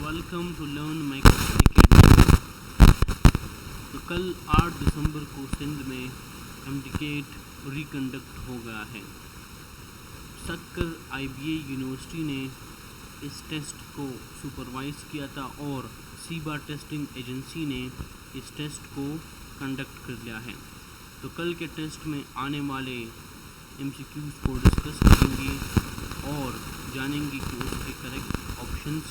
Welcome to learn micro academy. तो कल 8 दिसंबर को सिंध में एमडीकेट रिकंडक्ट हो गया है। सक्कर आईबीए यूनिवर्सिटी ने इस टेस्ट को सुपरवाइज किया था और सीबा टेस्टिंग एजेंसी ने इस टेस्ट को कंडक्ट कर लिया है। तो कल के टेस्ट में आने वाले एमसीक्यूज़ को डिस्कस करेंगे और जानेंगे कि उसके करेक्ट ऑप्शंस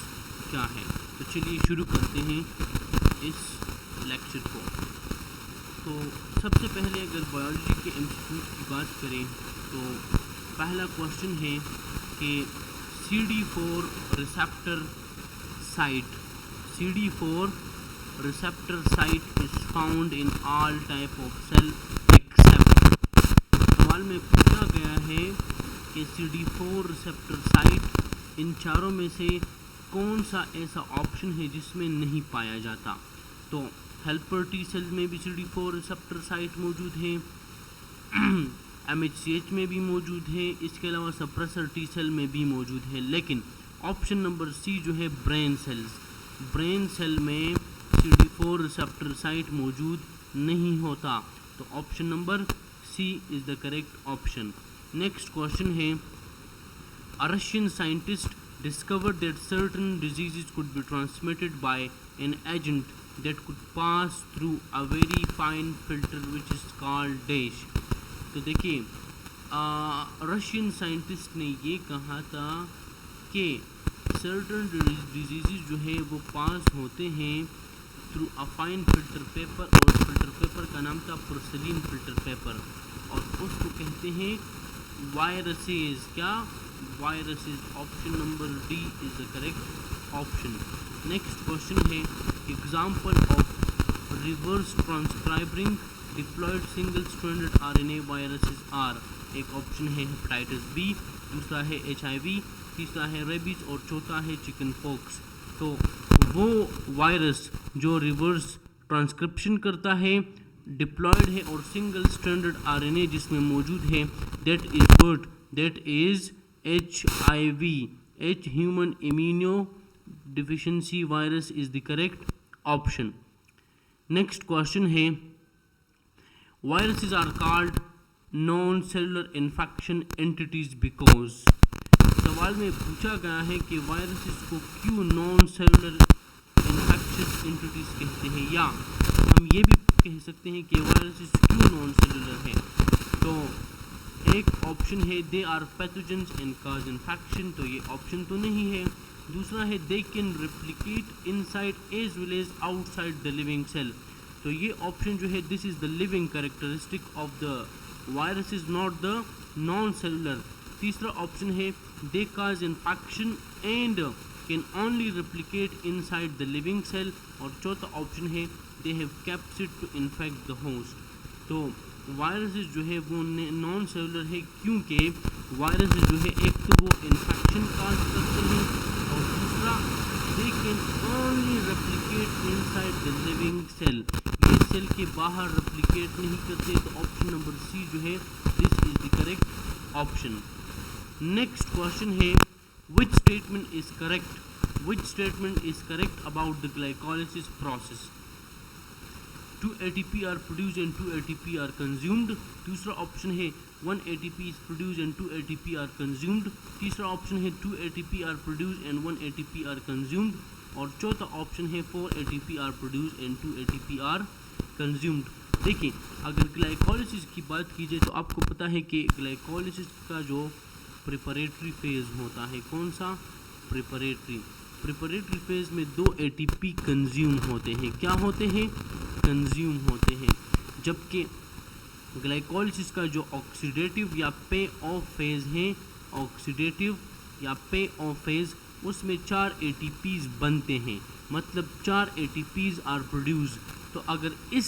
क्या है। तो चलिए शुरू करते हैं इस लेक्चर को। तो सबसे पहले अगर बायोलॉजी के एमसीक्यूज़ की बात करें तो पहला क्वेश्चन है कि CD4 receptor site is found in all type of cell except. सवाल में पूछा गया है कि CD4 रिसेप्टर साइट इन चारों में से कौन सा ऐसा ऑप्शन है जिसमें नहीं पाया जाता। तो हेल्पर टी सेल में भी CD4 रिसेप्टर साइट मौजूद है, MHCH में भी मौजूद है, इसके अलावा सप्रेसर टी सेल में भी मौजूद है। लेकिन ऑप्शन नंबर सी जो है ब्रेन सेल में CD4 रिसेप्टर साइट मौजूद नहीं होता। तो option number C is the correct option. Next question है, a Russian scientist discovered that certain diseases could be transmitted by an agent that could pass through a very fine filter which is called dash। तो देखिए Russian scientist ने ये कहा था कि certain disease जो है वो पास होते हैं through a fine filter paper, और फिल्टर पेपर का नाम था पोर्सिलिन फिल्टर पेपर, और उसको कहते हैं वायरसेस। क्या viruses? Option number D is the correct option. Next question है, example of reverse transcribing diploid single stranded RNA viruses are. एक ऑप्शन है हेपेटाइटिस बी, दूसरा है HIV, तीसरा है रेबीज और चौथा है चिकन पॉक्स। तो वो वायरस जो रिवर्स ट्रांसक्रिप्शन करता है, डिप्लॉयड है और सिंगल स्ट्रैंडेड आरएनए जिसमें मौजूद है, that is HIV, H human immunodeficiency virus is the correct option. Next question है, viruses are called non cellular infection entities because. सवाल में पूछा गया है कि वायरसेस को क्यों नॉन सेलुलर इन्फेक्शन एंटिटीज कहते हैं, या हम ये भी कह सकते हैं कि वायरसेस क्यों नॉन सेलुलर है। तो एक ऑप्शन है they are pathogens and cause infection, तो ये ऑप्शन तो नहीं है। दूसरा है they can replicate inside as well as outside the living cell, तो ये ऑप्शन जो है this is the living characteristic of the virus is not the non cellular. तीसरा ऑप्शन है they cause infection and can only replicate inside the living cell, और चौथा option है they have capacity to infect the host. तो viruses जो है वो non cellular है क्योंकि वायरसेस जो है एक तो वो इन्फेक्शन काज करते हैं और दूसरा they can only replicate inside the living cell, ये सेल के बाहर रेप्लिकेट नहीं करते। तो ऑप्शन नंबर सी जो है this is the correct option. Next question है, which statement is correct about the glycolysis process? 2 ATP are produced and 2 ATP are consumed। दूसरा ऑप्शन है 1 ATP is produced and 2 ATP are consumed। तीसरा option है 2 ATP are produced and 1 ATP are consumed, और चौथा option है 4 ATP are produced and 2 ATP are consumed। देखिए अगर glycolysis की बात की जाए तो आपको पता है कि ग्लाइकोलिसिस का जो प्रिपरेटरी फेज होता है, कौन सा? प्रिपरेटरी फेज में 2 ATP कंज्यूम होते हैं। क्या होते हैं? कंज्यूम होते हैं। जबकि ग्लाइकोलिसिस का जो ऑक्सीडेटिव या पे ऑफ फेज है, ऑक्सीडेटिव या पे ऑफ फेज, उसमें 4 ATPs बनते हैं, मतलब 4 ATPs आर प्रोड्यूस। तो अगर इस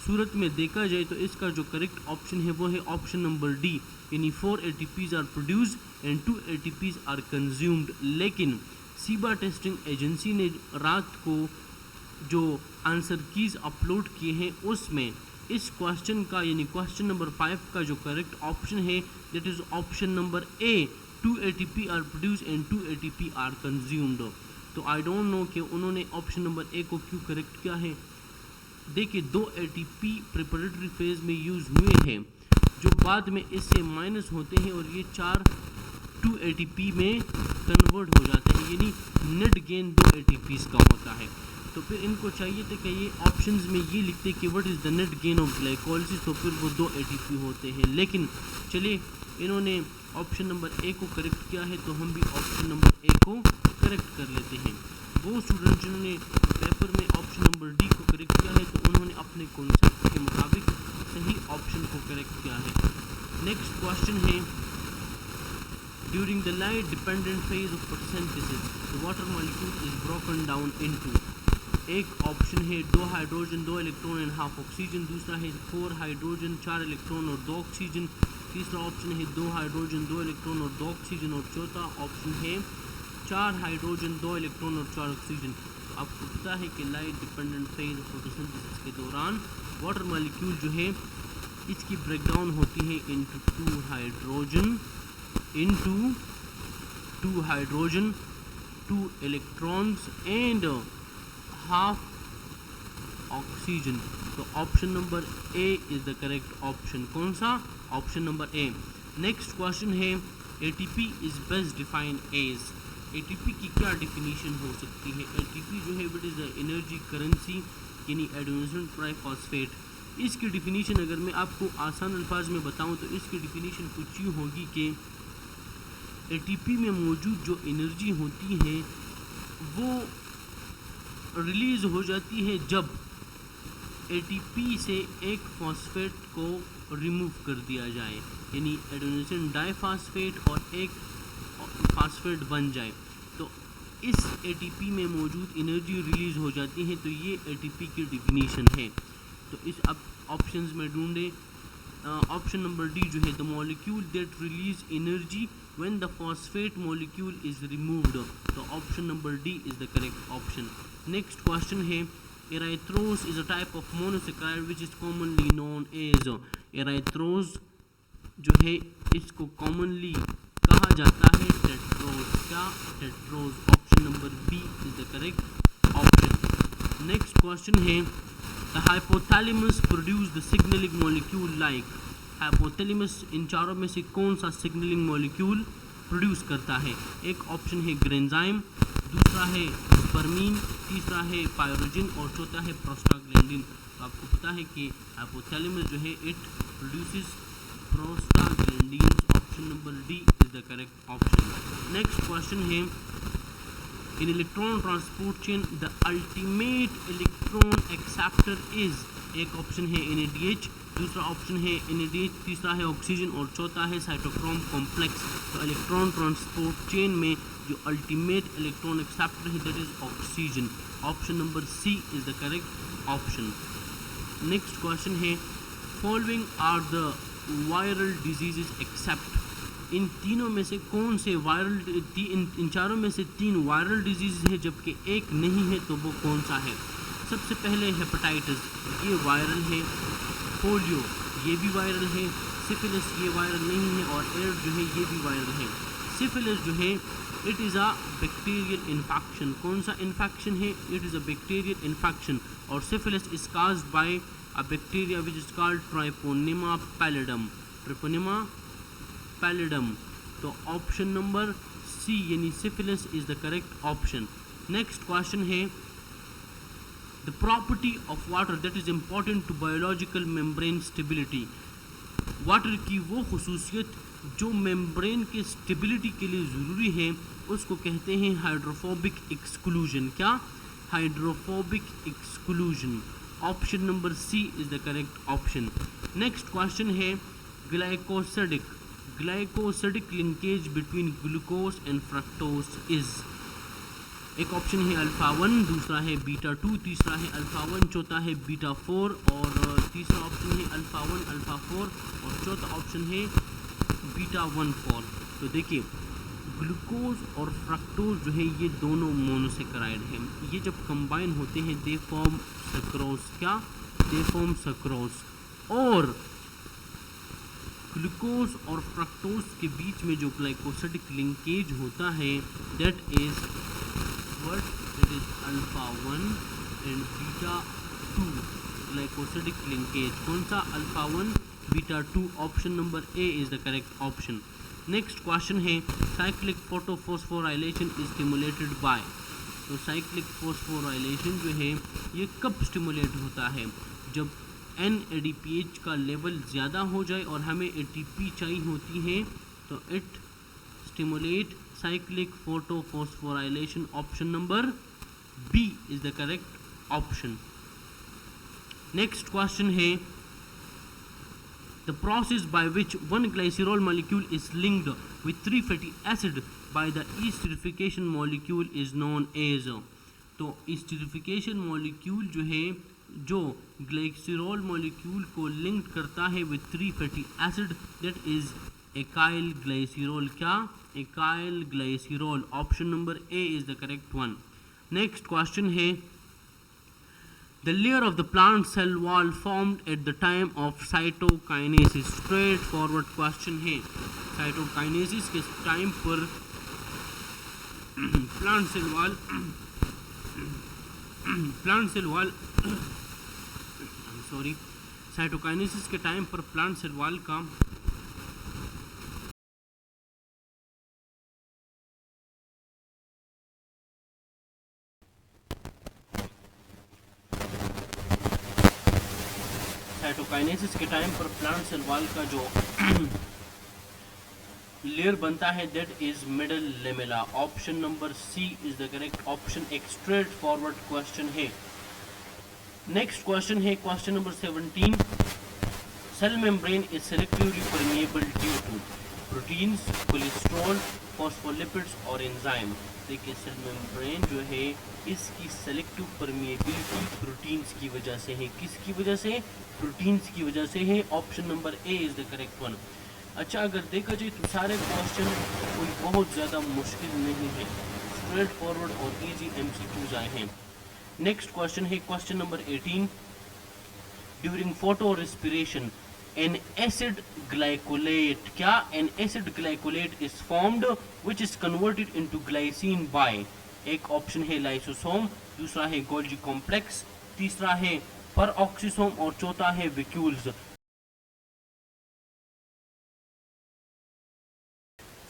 सूरत में देखा जाए तो इसका जो करेक्ट ऑप्शन है वो है ऑप्शन नंबर डी, यानी 4 ATPs are produce and 2 ATPs are consumed. लेकिन सीबा टेस्टिंग एजेंसी ने रात को जो आंसर कीज अपलोड किए हैं उसमें इस क्वेश्चन का यानी क्वेश्चन नंबर 5 का जो करेक्ट ऑप्शन है that is option number A, 2 ATP are produce and 2 ATP are consumed. तो आई डोंट नो कि उन्होंने ऑप्शन नंबर ए को क्यों करेक्ट किया है। देखिए 2 ATP प्रिपरेटरी फेज में यूज़ हुए हैं जो बाद में इससे माइनस होते हैं और ये 2 ATP में कन्वर्ट हो जाते हैं, यानी नेट गेन 2 ATPs का होता है। तो फिर इनको चाहिए था कि ये ऑप्शंस में ये लिखते कि what is the net gain of glycolysis, तो फिर वो 2 ATP होते हैं। लेकिन चलिए इन्होंने ऑप्शन नंबर ए को करेक्ट किया है तो हम भी ऑप्शन नंबर ए को करेक्ट कर लेते हैं। वो स्टूडेंट जिन्होंने पेपर में ऑप्शन नंबर डी को करेक्ट किया है तो उन्होंने अपने कॉन्सेप्ट के मुताबिक सही ऑप्शन को करेक्ट किया है। नेक्स्ट क्वेश्चन है, during the light dependent phase of photosynthesis the water molecule is broken down into. एक ऑप्शन है 2 hydrogen 2 electron and half oxygen, दूसरा है 4 हाइड्रोजन 4 इलेक्ट्रॉन और 2 ऑक्सीजन, तीसरा ऑप्शन है 2 हाइड्रोजन 2 इलेक्ट्रॉन और 2 ऑक्सीजन, और चौथा ऑप्शन है 4 हाइड्रोजन 2 इलेक्ट्रॉन और 4 ऑक्सीजन। तो आपको पता है कि लाइट डिपेंडेंट फेज फोटोसिंथेसिस के दौरान वाटर मॉलिक्यूल जो है इसकी ब्रेकडाउन होती है into 2 hydrogen 2 electrons and half oxygen. तो option number A is the correct option. कौन सा? Option number A. Next question है, ATP is best defined as. ATP की क्या डिफिनीशन हो सकती है? एटीपी जो है it is the energy currency यानी एडेनोसिन ट्राइफॉस्फेट। इसकी डिफिनीशन अगर मैं आपको आसान अल्फाज में बताऊं तो इसकी डिफिनीशन कुछ यूँ होगी कि एटीपी में मौजूद जो एनर्जी होती है वो रिलीज़ हो जाती है जब एटीपी से एक फॉस्फेट को रिमूव कर दिया जाए, यानी एडेनोसिन डाइफॉस्फेट और एक फॉस्फेट बन जाए तो इस एटीपी में मौजूद एनर्जी रिलीज़ हो जाती है। तो ये एटीपी की डिफिनीशन है। तो इस अब ऑप्शंस में ढूंढे, ऑप्शन नंबर डी जो है the molecule that release energy when the phosphate molecule is removed. तो option number D is the correct option. Next question है, erythrose is a type of monosaccharide which is commonly known as. Erythrose जो है इसको commonly कहा जाता है tetrose. क्या? Tetrose. Option number B is the correct option. Next question है, the hypothalamus produce the signalling molecule like. Hypothalamus इन चारों में से कौन सा सिग्नलिंग मॉलिक्यूल प्रोड्यूस करता है? एक ऑप्शन है ग्रेंजाइम, दूसरा है स्पर्मीन, तीसरा है पायरोजिन और चौथा है प्रोस्टाग्लैंडिन। तो आपको पता है कि हाइपोथैलेमस जो है it produces prostaglandin. Option number D is the correct option. Next question है, in electron transport chain the ultimate electron acceptor is. एक ऑप्शन है NADH, दूसरा ऑप्शन है NADH, तीसरा है ऑक्सीजन और चौथा है साइटोक्रोम कॉम्प्लेक्स। तो इलेक्ट्रॉन ट्रांसपोर्ट चेन में जो अल्टीमेट इलेक्ट्रॉन एक्सेप्टर है that is oxygen. Option number C is the correct option. Next question है, following are the viral diseases accept. इन तीनों में से कौन से वायरल इन चारों में से 3 वायरल डिजीज है जबकि एक नहीं है, तो वो कौन सा है? सबसे पहले हेपेटाइटिस, ये वायरल है। पोलियो ये भी वायरल है। सिफिलिस ये वायरल नहीं है और एड्स जो है ये भी वायरल है। सिफिलिस जो है it is a bacterial infection. कौन सा इन्फेक्शन है? It is a bacterial infection और syphilis is caused by a bacteria which is called treponema pallidum. Treponema pallidum. तो ऑप्शन नंबर सी यानी syphilis is the correct option. Next question है, the property of water that is important to biological membrane stability. Water की वो खुसूसियत जो membrane के stability के लिए ज़रूरी है उसको कहते हैं हाइड्रोफोबिक एक्सक्लूजन। क्या? Hydrophobic exclusion. Option number C is the correct option. Next question है, glycosidic linkage between glucose and fructose is. एक ऑप्शन है अल्फा 1, दूसरा है बीटा 2, तीसरा है अल्फा 1, चौथा है बीटा 4 और तीसरा ऑप्शन है अल्फा 1 अल्फा 4 और चौथा ऑप्शन है बीटा 1 4। तो देखिए ग्लूकोज और फ्रक्टोज जो है ये दोनों मोनोसेक्राइड हैं। ये जब कंबाइन होते हैं दे फॉर्म सक्रोज। क्या? They form sucrose. और ग्लूकोज और फ्रक्टोज के बीच में जो ग्लाइकोसिडिक लिंकेज होता है that is what? That is alpha 1 and beta 2 glycosidic linkage. कौन सा? alpha 1 beta 2. Option number A is the correct option. Next question है cyclic photophosphorylation is stimulated by. तो साइक्लिक फोस्फोराइलेशन जो है ये कब स्टिमुलेट होता है? जब NADPH का लेवल ज़्यादा हो जाए और हमें ATP चाहिए होती है, तो it stimulate cyclic photophosphorylation. Option number B is the correct option. Next question है the process by which one glycerol molecule is linked with 3 fatty acid by the esterification molecule is known as. तो esterification molecule जो है जो glycerol molecule को link करता है with 3 fatty acid, that is acyl glycerol. क्या? Acyl glycerol. Option number A is the correct one. Next question है the layer of the plant cell wall formed at the time of cytokinesis. Straight forward question है. Cytokinesis के time पर plant cell wall sorry cytokinesis के time पर plant cell wall का cytokinesis के time पर plant cell wall का जो लेयर बनता है that is middle lamella. Option number C is the correct option. एक स्ट्रेट फॉरवर्ड क्वेश्चन है. नेक्स्ट क्वेश्चन है question number 17. Cell membrane is selectively permeable due to proteins, cholesterol, phospholipids और enzyme. देखिए cell membrane जो है इसकी selective permeability proteins की वजह से है. किसकी वजह से? प्रोटीन्स की वजह से है. Option number A is the correct one. अच्छा, अगर देखा जाए तो सारे क्वेश्चन कोई बहुत ज़्यादा मुश्किल नहीं है, स्ट्रेट फॉरवर्ड और इजी MCQs आए हैं. नेक्स्ट क्वेश्चन है question number 18. During photorespiration an acid glycolate. क्या? An acid glycolate is formed which is converted into glycine by. एक ऑप्शन है लाइसोसोम, दूसरा है गोल्जी कॉम्प्लेक्स, तीसरा है परऑक्सीसोम और चौथा है वैक्यूल्स.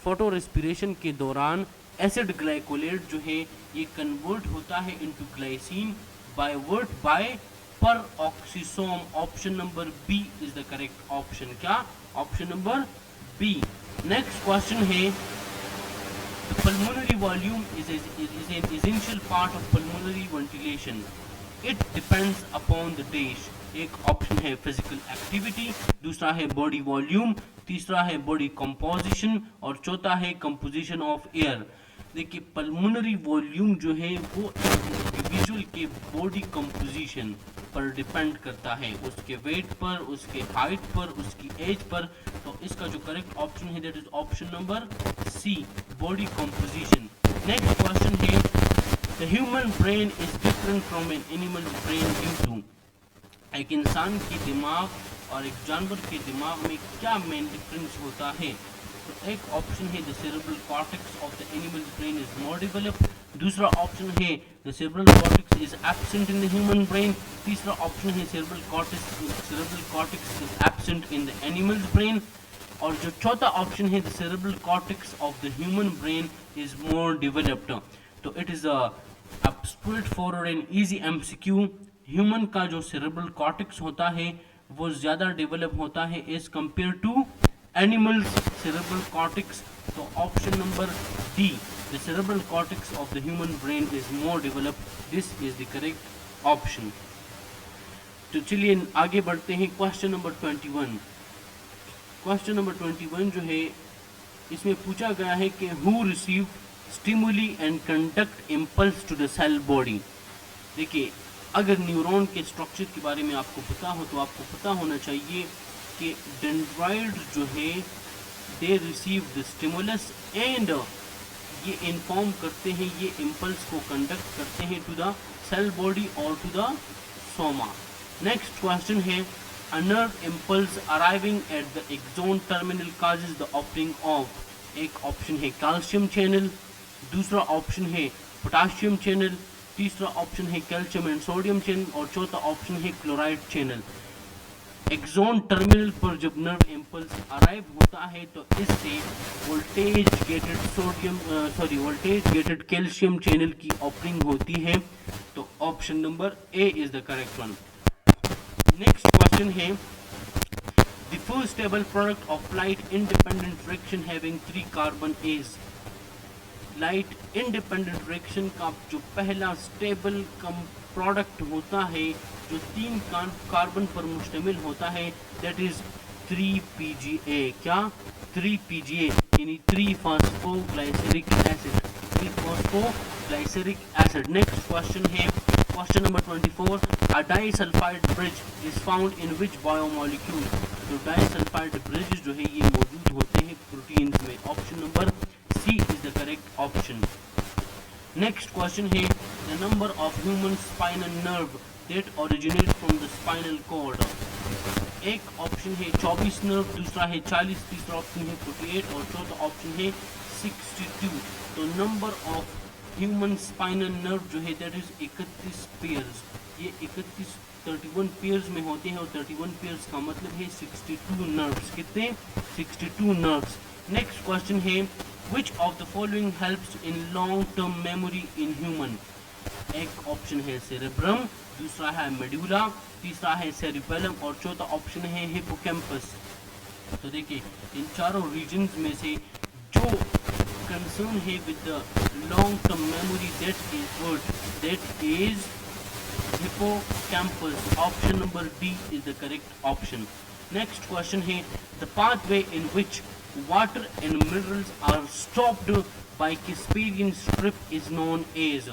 फोटो रेस्पिरेशन के दौरान एसिड ग्लाइकोलेट जो है ये कन्वर्ट होता है into glycine by peroxisome. Option number B is the correct option. क्या? Option number B. Next question है the pulmonary volume is an essential part of pulmonary ventilation. It depends upon the dash. एक option है physical activity, दूसरा है body volume, तीसरा है body composition और चौथा है कंपोजिशन ऑफ एयर. देखिए पल्मोनरी वॉल्यूम जो है वो इंडिविजुअल के बॉडी कंपोजिशन पर डिपेंड करता है, उसके वेट पर, उसके हाइट पर, उसकी एज पर. तो इसका जो करेक्ट ऑप्शन है that is option number C, body composition. Next question है the human brain is different from an animal brain due to. एक इंसान के दिमाग और एक जानवर के दिमाग में क्या मेन डिफरेंस होता है? तो एक ऑप्शन है the cerebral cortex of the animal brain is more developed, दूसरा ऑप्शन है the cerebral cortex is absent in the human brain, तीसरा ऑप्शन है cerebral cortex is absent in the animal brain, और जो चौथा ऑप्शन है the cerebral cortex of the human brain is more developed. तो it is a straightforward and easy MCQ. Human का जो cerebral cortex होता है वो ज़्यादा डेवलप होता है as compare to animals cerebral cortex. तो option number D, the cerebral cortex of the human brain is more developed. This is the correct option. तो चलिए आगे बढ़ते हैं. Question number 21. क्वेश्चन नंबर 21 जो है इसमें पूछा गया है कि who receive stimuli and conduct impulse to the cell body. देखिए अगर न्यूरॉन के स्ट्रक्चर के बारे में आपको पता हो तो आपको पता होना चाहिए कि डेंड्राइड जो है they receive the stimulus and ये इन्फॉर्म करते हैं, ये इम्पल्स को कंडक्ट करते हैं टू द सेल बॉडी और to the soma. Next question है a nerve impulse arriving at the axon terminal causes the opening of. एक ऑप्शन है कैल्शियम चैनल, दूसरा ऑप्शन है पोटाशियम चैनल, तीसरा ऑप्शन है कैल्शियम एंड सोडियम चैनल और चौथा ऑप्शन है क्लोराइड चैनल। एक्सोन टर्मिनल पर जब नर्व इम्पल्स अराइव होता है तो इससे वोल्टेज गेटेड कैल्शियम चैनल की ओपनिंग होती है। तो option number A is the correct one. Next question है the first stable product of light independent reaction having 3 carbon is. Light independent reaction का जो पहला स्टेबल प्रोडक्ट होता है जो 3 कार्बन पर मुश्तमिल होता है दैट इज 3PGA। क्या 3PGA यानी three phosphoglyceric acid, three phosphoglyceric acid. Next question है question number 24 a disulphide bridge is found in which biomolecule. तो डाइसल्फाइड ब्रिज जो है ये मौजूद होते हैं प्रोटीन्स में। Option number C is the correct option. Next question है the number of human spinal nerve that originate from the spinal cord. एक ऑप्शन है 24 नर्व, दूसरा है 40, तीसरा ऑप्शन है 48 और चौथा ऑप्शन है 62। तो number of human spinal nerve जो है दैट इज 31 पेयर्स। ये 31 पेयर्स में होते हैं और 31 पेयर्स का मतलब है 62 नर्व्स। कितने? 62 नर्व्स। नेक्स्ट क्वेश्चन है which of the following helps in long term memory in human। एक ऑप्शन है सेरेब्रम, दूसरा है मेडुला, तीसरा है सेरिबेलम और चौथा ऑप्शन है हिपोकैम्पस। तो देखिए इन चारों रीजन्स में से जो कंसर्न है with the long term memory that is hippocampus. Option number D is the correct option. Next question है the pathway in which water and minerals are stopped by Casparian strip is known as।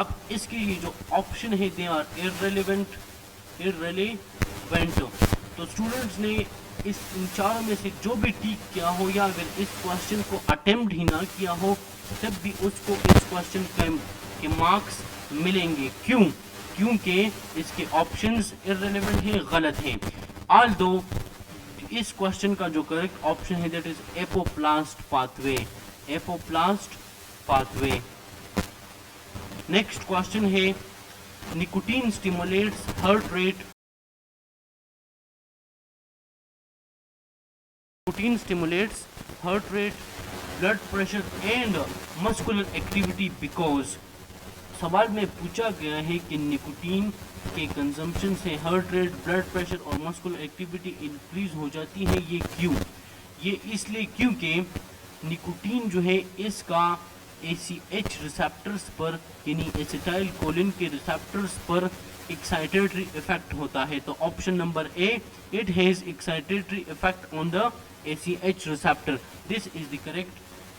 अब इसके ये जो option है they are irrelevant। तो students ने इन चारों में से जो भी ठीक किया हो या अगर इस क्वेश्चन को अटेम्प्ट ही ना किया हो तब भी उसको इस क्वेश्चन के मार्क्स मिलेंगे। क्यों? क्योंकि इसके ऑप्शंस irrelevant हैं, गलत हैं। ऑल्दो इस क्वेश्चन का जो करेक्ट ऑप्शन है that is apoplast pathway. Apoplast pathway. Next question है nicotine stimulates heart rate. Nicotine stimulates heart rate, blood pressure and muscular activity because. सवाल में पूछा गया है कि निकोटीन के कंजम्पशन से हार्ट रेट, ब्लड प्रेशर और मस्कुलर एक्टिविटी इंक्रीज हो जाती है। ये क्यों? ये इसलिए क्योंकि निकोटीन जो है इसका ACH रिसेप्टर्स पर यानी एसिटाइल कोलिन के रिसेप्टर्स पर एक्साइटेटरी इफेक्ट होता है। तो option number A it has excitatory effect on the ACH receptor. This is the correct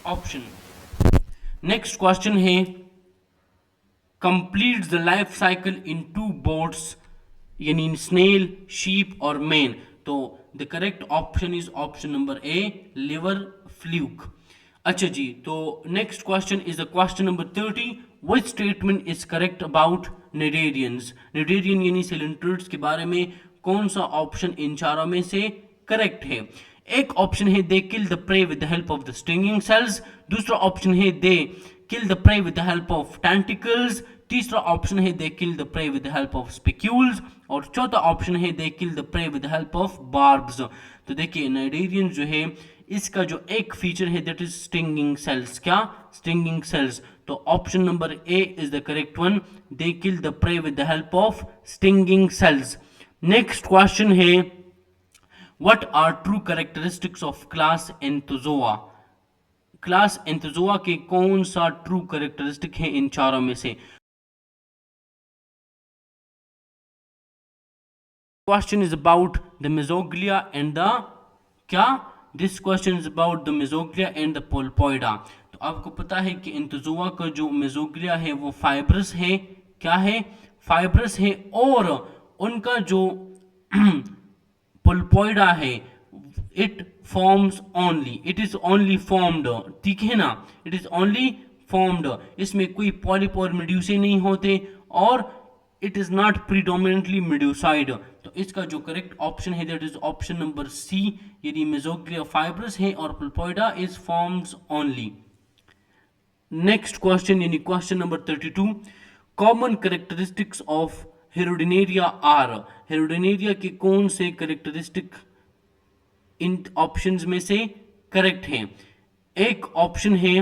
option. Next question है completes the life cycle in 2 boats यानी snail, sheep और man। तो the correct option is option number A liver fluke। अच्छा जी, तो next question is the question number 30 which statement is correct about cnidarians। cnidarian यानी cylindrids के बारे में कौन सा ऑप्शन इन चारों में से करेक्ट है? एक ऑप्शन है they kill the prey with the help of the stinging cells, दूसरा ऑप्शन है they kill the prey with the help of tentacles, तीसरा ऑप्शन है they kill the prey with the help of spicules और चौथा option है they kill the prey with the help of barbs. तो देखिए cnidarian जो है इसका जो एक फीचर है दैट इज स्टिंगिंग सेल्स। क्या? Stinging cells. तो option number A is the correct one, they kill the prey with the help of stinging cells. Next question है what are true characteristics of class anthozoa. Class anthozoa के कौन सा true characteristic है इन चारों में से? Question is about the mesoglea and the क्या? This question is about the mesoglea and the pulpoida। तो आपको पता है कि एंथोजोआ का जो मेसोग्लिया है वो फाइब्रस है। क्या है? फाइब्रस है और उनका जो पुलपोइडा है it forms only, it is only formed. ठीक है ना? It is only formed. इसमें कोई पॉलिप और मेड्यूसे नहीं होते और it is not predominantly medusoid. तो इसका जो करेक्ट ऑप्शन है that is option number C, यदि मेसोग्लिया फाइब्रस है और polypoid is forms only. Next question यानी question number 32, common characteristics of hirudinaria are, hirudinaria के कौन से करेक्टरिस्टिक इन ऑप्शंस में से करेक्ट हैं? एक ऑप्शन है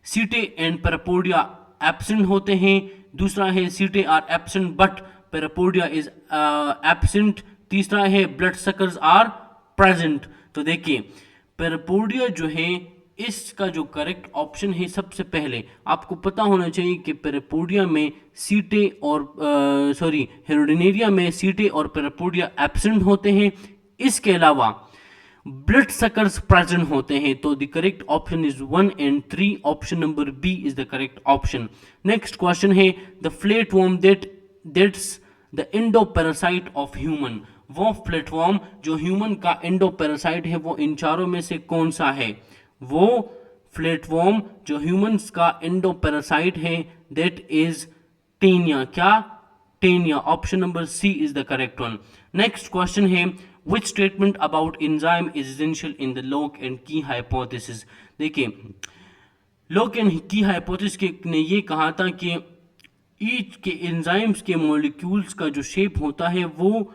सीटे एंड पैरापोडिया एब्सेंट होते हैं, दूसरा है setae are absent but parapodia is absent, तीसरा है ब्लड सकर्स आर प्रेजेंट। तो देखिए पैरापोडिया जो है इसका जो करेक्ट ऑप्शन है, सबसे पहले आपको पता होना चाहिए कि पैरापोडिया में सीटे और हेरोडिनेरिया में सीटे और पैरापोडिया एब्सेंट होते हैं, इसके अलावा ब्लड सकर्स प्रेजेंट होते हैं। तो the correct option is 1 and 3, option number B is the correct option. Next question है the flatworm that's the endoparasite of human, वो फ्लैटवर्म जो ह्यूमन का एंडोपैरासाइट है वो इन चारों में से कौन सा है? वो फ्लैटवर्म जो ह्यूमंस का एंडोपैरासाइट है दैट इज टेनिया, क्या? Taenia, option number C is the correct one. Next question है which statement about enzyme is essential in the Locke and Key hypothesis? देखिए लॉक एंड की हाइपोथेसिस ने ये कहा था कि ईच के एंजाइम्स के मॉलिक्यूल्स का जो शेप होता है वो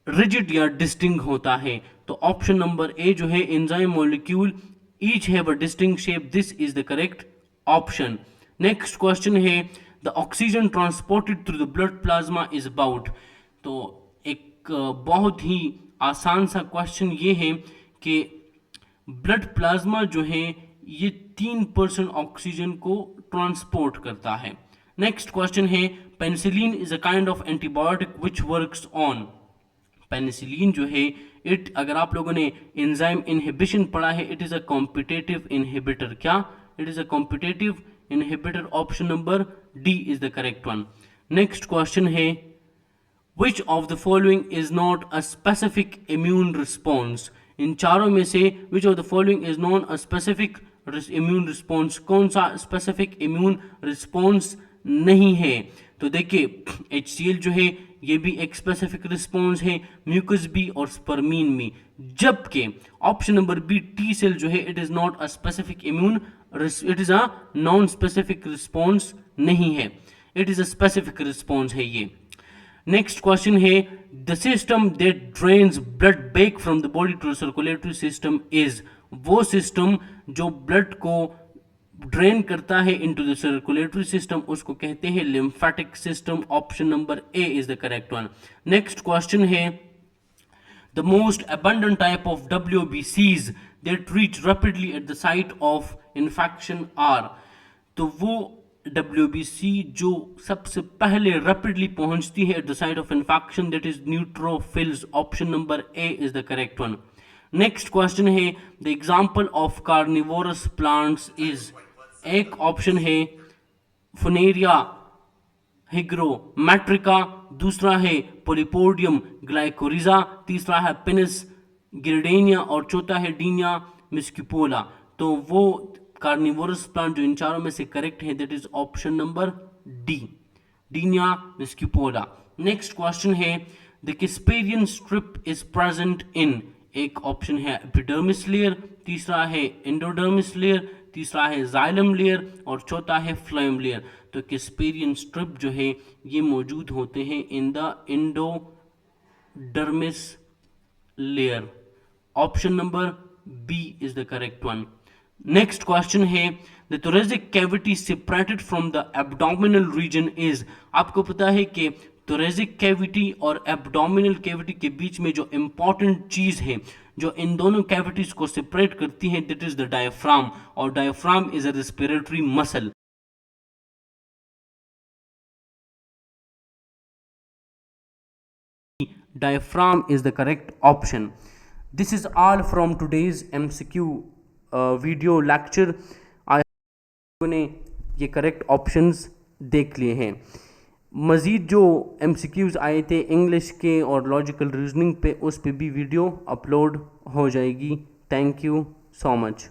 रिजिड या डिस्टिंक्ट होता है। तो ऑप्शन नंबर ए जो है enzyme molecule each have a distinct shape, this is the correct option. Next question है the oxygen transported through the blood plasma is about, तो एक बहुत ही आसान सा क्वेश्चन ये है कि ब्लड प्लाज्मा जो है ये 3% ऑक्सीजन को ट्रांसपोर्ट करता है। नेक्स्ट क्वेश्चन है penicillin is a kind of antibiotic which works on, penicillin जो है इट, अगर आप लोगों ने एंजाइम इनहिबिशन पढ़ा है, it is a competitive inhibitor, क्या? It is a competitive inhibitor, option number D is the correct one. Next question है Which of the following is not a specific immune response? इन चारों में से which of the following is not a specific immune response? कौन सा specific immune response नहीं है? तो देखिए HCl जो है ये भी एक स्पेसिफिक रिस्पॉन्स है, म्यूकस बी और स्पर्मीन में, जबकि option number B T cell जो है it is not a specific immune, it is a non specific response नहीं है, it is a specific response है ये। नेक्स्ट क्वेश्चन है the system that drains blood back from the body to circulatory system is, वो system जो blood को drain करता है इनटू द सर्कुलेटरी सिस्टम उसको कहते हैं lymphatic system, option number A is the correct one. Next question है the most abundant type of WBCs that reach rapidly at the site of infection are, तो वो WBC जो सबसे पहले rapidly पहुंचती है at the site of infection that is neutrophils, option number A is the correct one. Next question है the example of carnivorous plants is, एक option है फुनेरिया हिग्रोमेट्रिका, दूसरा है पोलिपोडियम ग्लाइकोरिजा, तीसरा है पिनस गिरडेनिया और चौथा है डीनिया मिस्किपोला। तो वो कार्निवोरस प्लांट जो इन चारों में से करेक्ट है that is option number D, dionaea muscipula. Next question है the Casparian strip is present in, एक ऑप्शन है एपिडर्मिस लेयर, तीसरा है एंडोडर्मिस लेयर, तीसरा है जाइलम लेयर और चौथा है फ्लोएम लेयर। तो कैस्पेरियन स्ट्रिप जो है ये मौजूद होते हैं in the endodermis layer, option number B is the correct one. Next question है the thoracic cavity separated from the abdominal region is, आपको पता है कि thoracic cavity और abdominal cavity के बीच में जो इंपॉर्टेंट चीज है जो इन दोनों कैविटीज को सेपरेट करती है दैट इज द डायफ्राम, और diaphragm is a respiratory muscle. Diaphragm is the correct option. This is all from today's MCQ video lecture. ने ये करेक्ट ऑप्शंस देख लिए हैं। मज़ीद जो MCQs आए थे इंग्लिश के और लॉजिकल रीजनिंग पे उस पे भी वीडियो अपलोड हो जाएगी। Thank you so much.